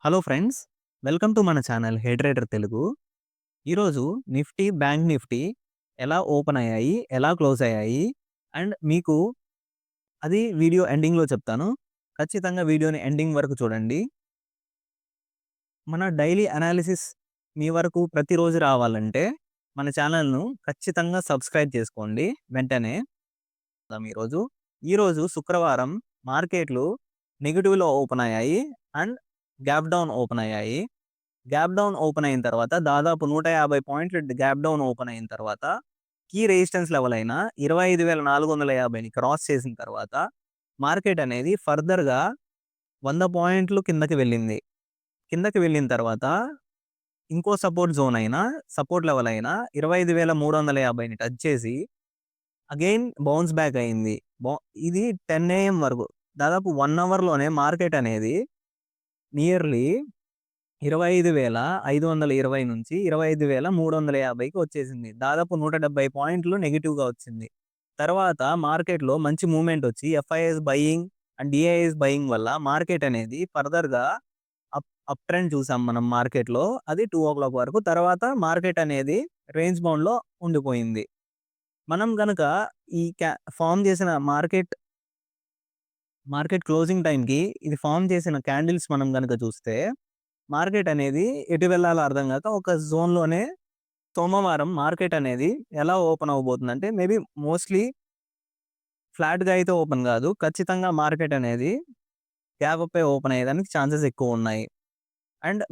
Hello friends, welcome to మన channel head trader Telugu. ఈరోజు Nifty, bank Nifty ఎలా open అయ్యాయి, ఎలా క్లోజ్ అయ్యాయి అండ్ మీకు అది వీడియో ఎండింగ్‌లో చెప్తాను. ఖచ్చితంగా వీడియోని ఎండింగ్ వరకు చూడండి. మన డైలీ అనాలిసిస్ మీ వరకు ప్రతిరోజు రావాలంటే మన ఛానల్‌ను ఖచ్చితంగా సబ్స్క్రైబ్ చేసుకోండి వెంటనే. ఈరోజు ఈరోజు శుక్రవారం మార్కెట్లు నెగెటివ్‌లో ఓపెన్ అయ్యాయి అండ్ గ్యాప్ డౌన్ ఓపెన్ అయ్యాయి. గ్యాప్ డౌన్ ఓపెన్ అయిన తర్వాత దాదాపు 150 పాయింట్లు గ్యాప్ డౌన్ ఓపెన్ అయిన తర్వాత కీ రెసిస్టెన్స్ లెవెల్ అయిన 25,450ని క్రాస్ చేసిన తర్వాత మార్కెట్ అనేది ఫర్దర్‌గా 100 పాయింట్లు కిందకి వెళ్ళింది. కిందకి వెళ్ళిన తర్వాత ఇంకో సపోర్ట్ జోన్ అయిన సపోర్ట్ లెవెల్ అయిన 25,350ని టచ్ చేసి అగైన్ బౌన్స్ బ్యాక్ అయింది. బౌ ఇది 10 AM వరకు దాదాపు 1 అవర్‌లోనే మార్కెట్ అనేది నియర్లీ 25,520 నుంచి 25,350కి వచ్చేసింది. దాదాపు 170 పాయింట్లు నెగెటివ్‌గా వచ్చింది. తర్వాత మార్కెట్‌లో మంచి మూవ్‌మెంట్ వచ్చి FIs buying and DIs buying వల్ల మార్కెట్ అనేది ఫర్దర్‌గా అప్ ట్రెండ్ చూసాం మనం మార్కెట్‌లో. అది 2:00 వరకు. తర్వాత మార్కెట్ అనేది రేంజ్ బౌండ్‌లో ఉండిపోయింది. మనం గనక ఈ ఫార్మ్ చేసిన మార్కెట్ క్లోజింగ్ టైమ్‌కి ఇది ఫార్మ్ చేసిన క్యాండిల్స్ మనం గనక చూస్తే మార్కెట్ అనేది ఎటు వెళ్ళాలో అర్థం గాక ఒక జోన్‌లోనే సోమవారం మార్కెట్ అనేది ఎలా ఓపెన్ అవ్వబోతుందంటే మేబీ మోస్ట్‌లీ ఫ్లాట్‌గా అయితే ఓపెన్ గాదు. ఖచ్చితంగా మార్కెట్ అనేది గ్యాప్ అప్పే ఓపెన్ అయ్యేదానికి ఛాన్సెస్ ఎక్కువున్నాయి. అండ్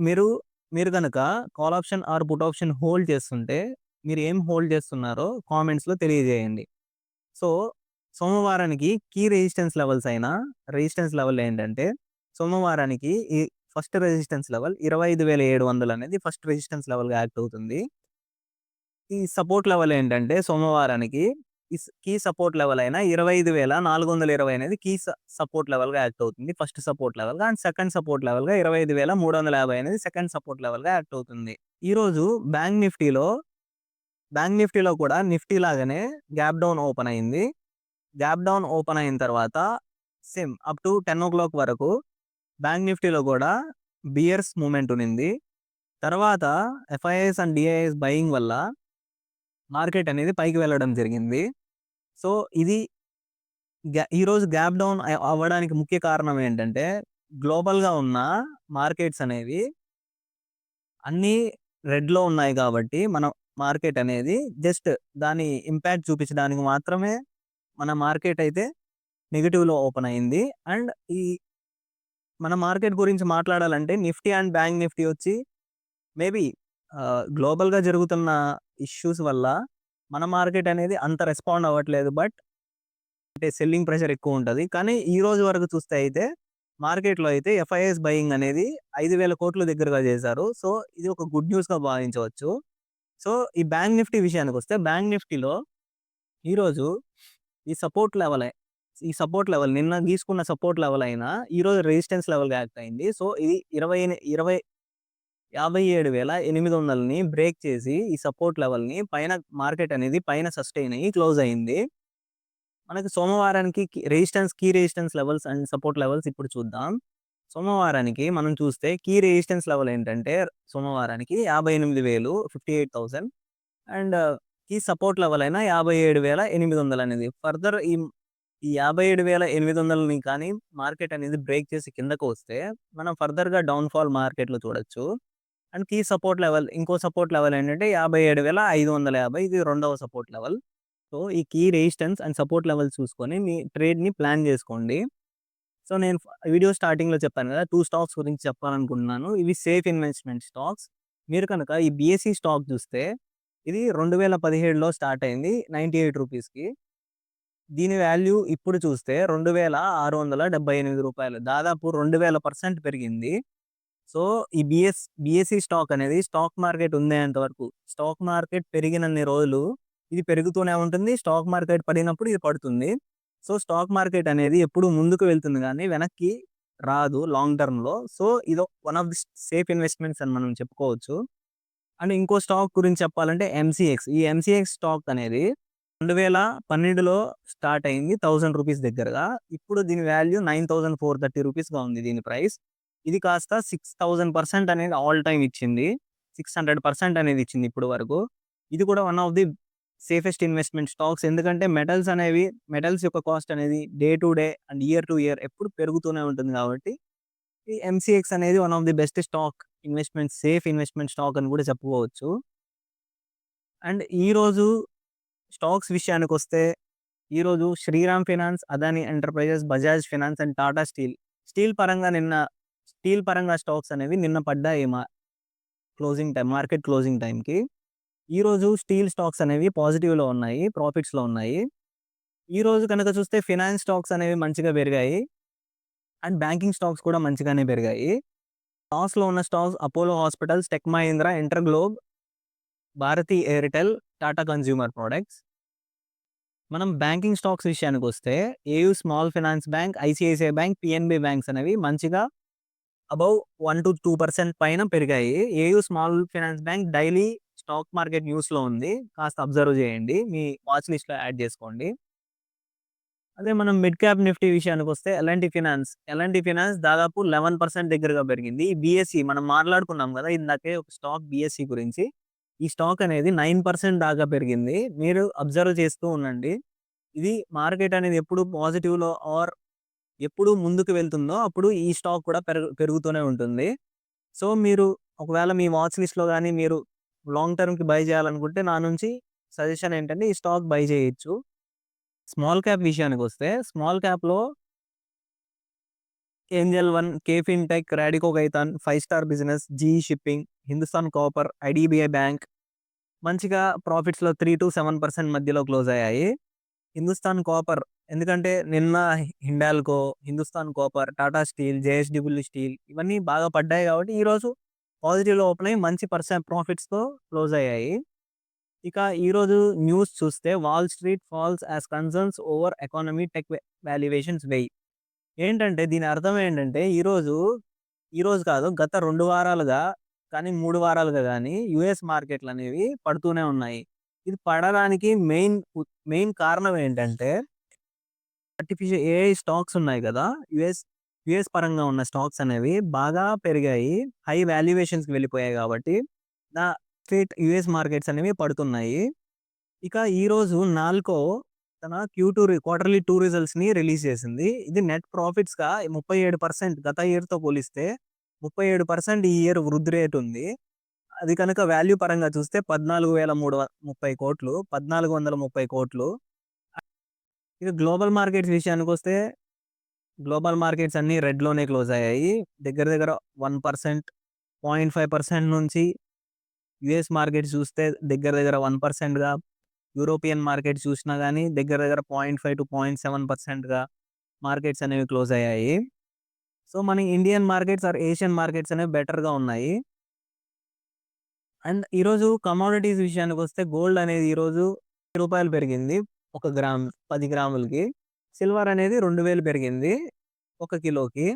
మీరు గనక call option or put option hold చేస్తుంటే మీరు ఏం హోల్డ్ చేస్తున్నారో కామెంట్స్‌లో తెలియజేయండి. సో, సోమవారానికి కీ రెసిస్టెన్స్ లెవెల్ ఏంటంటే సోమవారానికి ఈ ఫస్ట్ రెసిస్టెన్స్ లెవెల్ 25,700 అనేది ఫస్ట్ రెసిస్టెన్స్ లెవెల్‌గా యాక్ట్ అవుతుంది. ఈ సపోర్ట్ లెవెల్ ఏంటంటే సోమవారానికి కీ సపోర్ట్ లెవెల్ అయిన 25,420 అనేది కీ సపోర్ట్ లెవెల్‌గా యాక్ట్ అవుతుంది. ఫస్ట్ సపోర్ట్ లెవెల్‌గా అండ్ సెకండ్ సపోర్ట్ లెవెల్‌గా 25,350 అనేది సెకండ్ సపోర్ట్ లెవెల్‌గా యాక్ట్ అవుతుంది. ఈరోజు బ్యాంక్ నిఫ్టీలో కూడా నిఫ్టీ లాగానే గ్యాప్ డౌన్ ఓపెన్ అయింది. గ్యాప్ డౌన్ ఓపెన్ అయిన తర్వాత సేమ్ అప్ టు 10:00 వరకు బ్యాంక్ నిఫ్టీలో కూడా బియర్స్ మూవ్‌మెంట్ ఉన్నింది. తర్వాత ఎఫ్ఐఐస్ అండ్ డిఐఐస్ బయింగ్ వల్ల మార్కెట్ అనేది పైకి వెళ్ళడం జరిగింది. సో, ఇది ఈరోజు గ్యాప్ డౌన్ అవ్వడానికి ముఖ్య కారణం ఏంటంటే గ్లోబల్‌గా ఉన్న మార్కెట్స్ అనేవి అన్నీ రెడ్‌లో ఉన్నాయి కాబట్టి మనం మార్కెట్ అనేది జస్ట్ దాని ఇంపాక్ట్ చూపించడానికి మాత్రమే మన మార్కెట్ అయితే నెగెటివ్‌లో ఓపెన్ అయింది. అండ్ ఈ మన మార్కెట్ గురించి మాట్లాడాలంటే నిఫ్టీ అండ్ బ్యాంక్ నిఫ్టీ వచ్చి మేబీ గ్లోబల్‌గా జరుగుతున్న ఇష్యూస్ వల్ల మన మార్కెట్ అనేది అంత రెస్పాండ్ అవ్వట్లేదు. అంటే సెల్లింగ్ ప్రెషర్ ఎక్కువుంటది. కానీ ఈ రోజు వరకు చూస్తే అయితే మార్కెట్‌లో అయితే ఎఫ్ఐఎస్ బయింగ్ అనేది 5,000 కోట్ల దగ్గరగా చేశారు. సో, ఇది ఒక గుడ్ న్యూస్‌గా భావించవచ్చు. సో, ఈ బ్యాంక్ నిఫ్టీ విషయానికొస్తే బ్యాంక్ నిఫ్టీలో ఈరోజు ఈ సపోర్ట్ లెవెలే ఈ సపోర్ట్ లెవెల్ నిన్న గీసుకున్న సపోర్ట్ లెవెల్ అయినా ఈరోజు రెసిస్టెన్స్ లెవెల్‌గా యాక్ట్ అయింది. సో, ఇది 57,800ని బ్రేక్ చేసి ఈ సపోర్ట్ లెవెల్‌ని పైన మార్కెట్ అనేది పైన సస్టైన్ అయ్యి క్లోజ్ అయింది. మనకి సోమవారానికి key resistance levels and support levels ఇప్పుడు చూద్దాం. సోమవారానికి మనం చూస్తే కీ రెసిస్టెన్స్ లెవెల్ ఏంటంటే సోమవారానికి 58,000 58,000 అండ్ కీ సపోర్ట్ లెవెల్ అయిన 57,800 అనేది. ఫర్దర్ ఈ 57,800ని కానీ మార్కెట్ అనేది బ్రేక్ చేసి కిందకు వస్తే మనం ఫర్దర్‌గా డౌన్‌ఫాల్ మార్కెట్‌లో చూడొచ్చు. అండ్ కీ సపోర్ట్ లెవెల్ ఇంకో సపోర్ట్ లెవెల్ ఏంటంటే 57,550 ఇది రెండవ సపోర్ట్ లెవెల్. సో, ఈ key resistance and support levels చూసుకొని మీ ట్రేడ్‌ని ప్లాన్ చేసుకోండి. సో, నేను వీడియో స్టార్టింగ్‌లో చెప్పాను కదా! 2 స్టాక్స్ గురించి చెప్పాలనుకుంటున్నాను. ఇవి సేఫ్ ఇన్వెస్ట్‌మెంట్ స్టాక్స్. మీరు కనుక ఈ బీఎస్‌ఈ స్టాక్ చూస్తే ఇది 2017లో స్టార్ట్ అయింది రూ. 98కి. దీని వాల్యూ ఇప్పుడు చూస్తే రూ. 2,678 దాదాపు 2000% పెరిగింది. సో, ఈ బీఎస్‌ఈ స్టాక్ అనేది స్టాక్ మార్కెట్ ఉండేంత వరకు స్టాక్ మార్కెట్ పెరిగినన్ని రోజులు ఇది పెరుగుతూనే ఉంటుంది. స్టాక్ మార్కెట్ పడినప్పుడు ఇది పడుతుంది. సో, స్టాక్ మార్కెట్ అనేది ఎప్పుడు ముందుకు వెళ్తుంది గానీ వెనక్కి రాదు లాంగ్ టర్మ్‌లో. సో, ఇదో one of the safe investments అని మనం చెప్పుకోవచ్చు. అండ్ ఇంకో స్టాక్ గురించి చెప్పాలంటే ఎంసీఎక్స్. ఈ ఎంసీఎక్స్ స్టాక్ అనేది 2012లో స్టార్ట్ అయింది రూ. 1000 దగ్గరగా. ఇప్పుడు దీని వాల్యూ రూ. 9,430గా ఉంది దీని ప్రైస్. ఇది కాస్త 6000% అనేది ఆల్ టైమ్ ఇచ్చింది. 600% అనేది ఇచ్చింది ఇప్పుడు వరకు. ఇది కూడా one of the safest investment stocks. ఎందుకంటే మెటల్స్ యొక్క కాస్ట్ అనేది day to day and year to year ఎప్పుడు పెరుగుతూనే ఉంటుంది కాబట్టి, ఈ ఎంసీఎక్స్ అనేది one of the best safe investment stock అని కూడా చెప్పుకోవచ్చు. అండ్ ఈరోజు స్టాక్స్ విషయానికొస్తే, ఈరోజు Shriram finance, Adani enterprises, Bajaj finance and Tata steel పరంగా స్టాక్స్ అనేవి నిన్న పడ్డాయి మార్కెట్ క్లోజింగ్ టైంకి. ఈరోజు స్టీల్ స్టాక్స్ అనేవి పాజిటివ్‌లో ఉన్నాయి. ప్రాఫిట్స్‌లో ఉన్నాయి. ఈరోజు కనుక చూస్తే ఫైనాన్స్ స్టాక్స్ అనేవి మంచిగా పెరిగాయి. అండ్ బ్యాంకింగ్ స్టాక్స్ కూడా మంచిగానే పెరిగాయి. లాస్‌లో ఉన్న stocks Apollo hospitals, tech Mahindra, InterGlobe, Bharti Airtel, Tata consumer products. మనం బ్యాంకింగ్ స్టాక్స్ విషయానికొస్తే AU small finance bank, ICICI bank, PNB banks అనేవి మంచిగా అబౌవ్ 1-2% పైన పెరిగాయి. AU small finance bank daily stock market న్యూస్‌లో ఉంది. కాస్త అబ్జర్వ్ చేయండి. మీ వాచ్ లిస్ట్‌లో యాడ్ చేసుకోండి. అదే మనం మిడ్ క్యాప్ నిఫ్టీ విషయానికొస్తే ఎల్&టీ ఫైనాన్స్ దాదాపు 11% దగ్గరగా పెరిగింది. ఈ బీఎస్ఈ మనం మాట్లాడుకున్నాం కదా ఇందాకే ఒక స్టాక్ బీఎస్ఈ గురించి. ఈ స్టాక్ అనేది 9% దాకా పెరిగింది. మీరు అబ్జర్వ్ చేస్తూ ఉండండి. ఇది మార్కెట్ అనేది ఎప్పుడు పాజిటివ్‌లో ఆర్ ఎప్పుడు ముందుకు వెళ్తుందో అప్పుడు ఈ స్టాక్ కూడా పెరుగుతూనే ఉంటుంది. సో, మీరు ఒకవేళ మీ వాచ్ లిస్ట్‌లో గాని మీరు లాంగ్ టర్మ్‌కి బై చేయాలనుకుంటే నా నుంచి సజెషన్ ఏంటంటే ఈ స్టాక్ బై చేయొచ్చు. స్మాల్ క్యాప్ విషయానికొస్తే స్మాల్ క్యాప్‌లో Angel One, KFin Tech, Radico Khaitan, 5 star business, GE shipping, Hindustan copper, IDBI bank మంచిగా ప్రాఫిట్స్‌లో 3-7% మధ్యలో క్లోజ్ అయ్యాయి. హిందుస్థాన్ కాపర్ ఎందుకంటే నిన్న Hindalco, Hindustan copper, Tata steel, JSW steel ఇవన్నీ బాగా పడ్డాయి కాబట్టి ఈరోజు పాజిటివ్‌లో ఓపెన్ అయ్యి మంచి ప్రాఫిట్స్‌తో క్లోజ్ అయ్యాయి. ఇక ఈరోజు న్యూస్ చూస్తే Wall Street falls as concerns over economy tech valuations వెయ్యి. ఏంటంటే దీని అర్థం ఏంటంటే ఈరోజు కాదు గత 2 వారాలుగా కానీ 3 వారాలుగా గానీ యూఎస్ మార్కెట్‌లనేవి పడుతూనే ఉన్నాయి. ఇది పడడానికి మెయిన్ కారణం ఏంటంటే ఆర్టిఫిషియల్ ఏఐ స్టాక్స్ ఉన్నాయి కదా! యూఎస్ పరంగా ఉన్న స్టాక్స్ అనేవి బాగా పెరిగాయి. హై వాల్యుయేషన్స్‌కి వెళ్ళిపోయాయి కాబట్టి ద స్ట్రీట్ యూఎస్ మార్కెట్స్ అనేవి పడుతున్నాయి. ఇక ఈరోజు నాల్కో తన క్వార్టర్లీ 2 రిజల్ట్స్‌ని రిలీజ్ చేసింది. ఇది నెట్ ప్రాఫిట్స్‌గా 37% గత ఇయర్‌తో పోలిస్తే 37% ఈ ఇయర్ వృద్ధి రేట్ ఉంది. అది కనుక వాల్యూ పరంగా చూస్తే 14,330,00,00,000 1430,00,00,000. ఇక గ్లోబల్ మార్కెట్స్ విషయానికొస్తే గ్లోబల్ మార్కెట్స్ అన్నీ రెడ్‌లోనే క్లోజ్ అయ్యాయి. దగ్గర దగ్గర 1%, 0.5% నుంచి యూఎస్ మార్కెట్స్ చూస్తే దగ్గర దగ్గర 1%గా, యూరోపియన్ మార్కెట్స్ చూసినా గానీ దగ్గర దగ్గర 0.5-0.7%గా మార్కెట్స్ అనేవి క్లోజ్ అయ్యాయి. సో, మన Indian markets or Asian markets అనేవి బెటర్‌గా ఉన్నాయి. అండ్ ఈరోజు కమోడిటీస్ విషయానికొస్తే గోల్డ్ అనేది ఈరోజు రూ. పెరిగింది. 1 గ్రామ్ 10 గ్రాములకి. సిల్వర్ అనేది 2000 పెరిగింది 1 కిలోకి.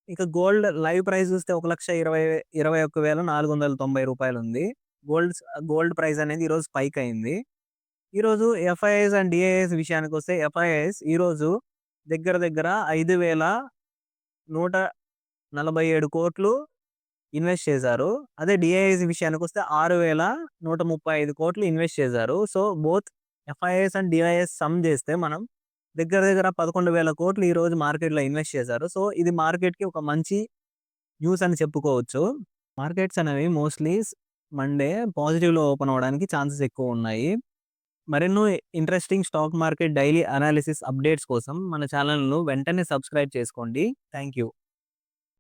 ఇక గోల్డ్ లైవ్ ప్రైస్ చూస్తే రూ. 1,21,490 ఉంది. గోల్డ్ ప్రైస్ అనేది ఈరోజు స్పైక్ అయింది. ఈరోజు ఎఫ్ఐఐస్ అండ్ డిఐఐస్ విషయానికొస్తే ఎఫ్ఐఐస్ ఈరోజు దగ్గర దగ్గర 5,147,00,00,000 ఇన్వెస్ట్ చేశారు. అదే డిఐఐస్ విషయానికొస్తే 6,135,00,00,000 ఇన్వెస్ట్ చేశారు. So, both FIIs and DIIs some చేస్తే మనం దగ్గర దగ్గర 11,000,00,00,000 ఈరోజు మార్కెట్‌లో ఇన్వెస్ట్ చేశారు. సో, ఇది మార్కెట్‌కి ఒక మంచి న్యూస్ అని చెప్పుకోవచ్చు. మార్కెట్స్ అనేవి మోస్ట్‌లీ మండే పాజిటివ్‌లో ఓపెన్ అవ్వడానికి ఛాన్సెస్ ఎక్కువున్నాయి. మరెన్నో interesting stock market daily analysis updates కోసం మన ఛానెల్‌ను వెంటనే సబ్స్క్రైబ్ చేసుకోండి. Thank you.